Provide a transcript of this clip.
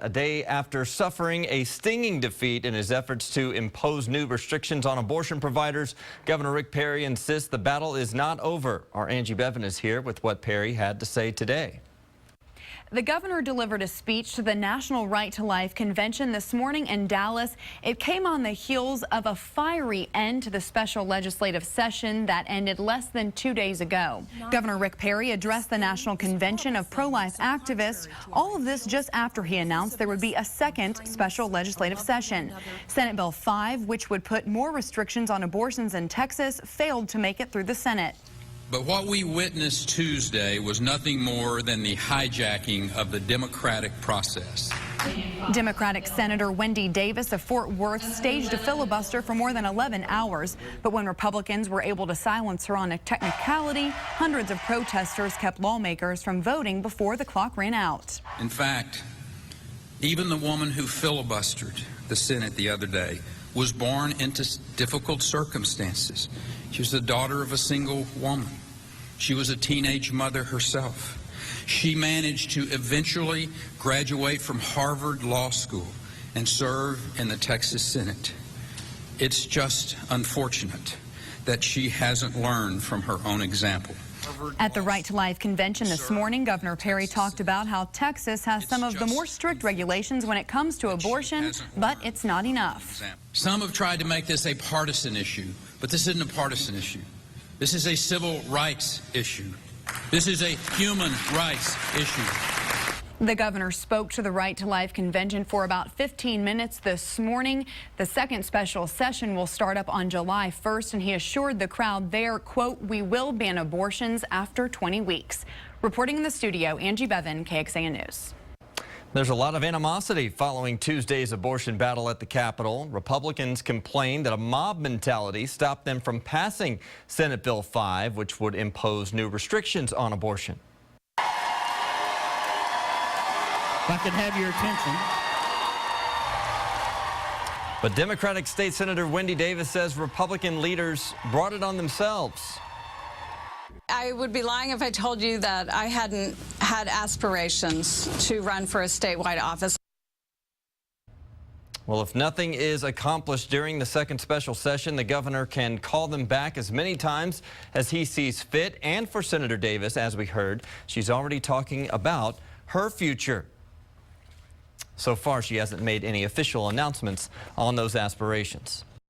a day after suffering a stinging defeat in his efforts to impose new restrictions on abortion providers. Governor Rick Perry insists the battle is not over. Our Angie Bevan is here with what Perry had to say today. The governor delivered a speech to the National Right to Life Convention this morning in Dallas. It came on the heels of a fiery end to the special legislative session that ended less than 2 days ago. Governor Rick Perry addressed the National Convention of pro-life activists. All of this just after he announced there would be a second special legislative session. Senate Bill 5, which would put more restrictions on abortions in Texas, failed to make it through the Senate. But what we witnessed Tuesday was nothing more than the hijacking of the democratic process. Democratic Senator Wendy Davis of Fort Worth staged a filibuster for more than 11 hours. But when Republicans were able to silence her on a technicality, hundreds of protesters kept lawmakers from voting before the clock ran out. In fact, even the woman who filibustered the Senate the other day was born into difficult circumstances. She was the daughter of a single woman. She was a teenage mother herself. She managed to eventually graduate from Harvard Law School and serve in the Texas Senate. It's just unfortunate that she hasn't learned from her own example. At the Right to Life Convention this morning, Governor Perry talked about how Texas has some of the more strict regulations when it comes to abortion, but it's not enough. Some have tried to make this a partisan issue, but this isn't a partisan issue. This is a civil rights issue. This is a human rights issue. The governor spoke to the Right to Life Convention for about 15 minutes this morning. The second special session will start up on July 1st, and he assured the crowd there, quote, "We will ban abortions after 20 weeks. Reporting in the studio, Angie Bevan, KXAN News. There's a lot of animosity following Tuesday's abortion battle at the Capitol. Republicans complained that a mob mentality stopped them from passing Senate Bill 5, which would impose new restrictions on abortion. If I could have your attention. But Democratic State Senator Wendy Davis says Republican leaders brought it on themselves. I would be lying if I told you that I hadn't had aspirations to run for a statewide office. Well, if nothing is accomplished during the second special session, the governor can call them back as many times as he sees fit. And for Senator Davis, as we heard, she's already talking about her future. So far, she hasn't made any official announcements on those aspirations.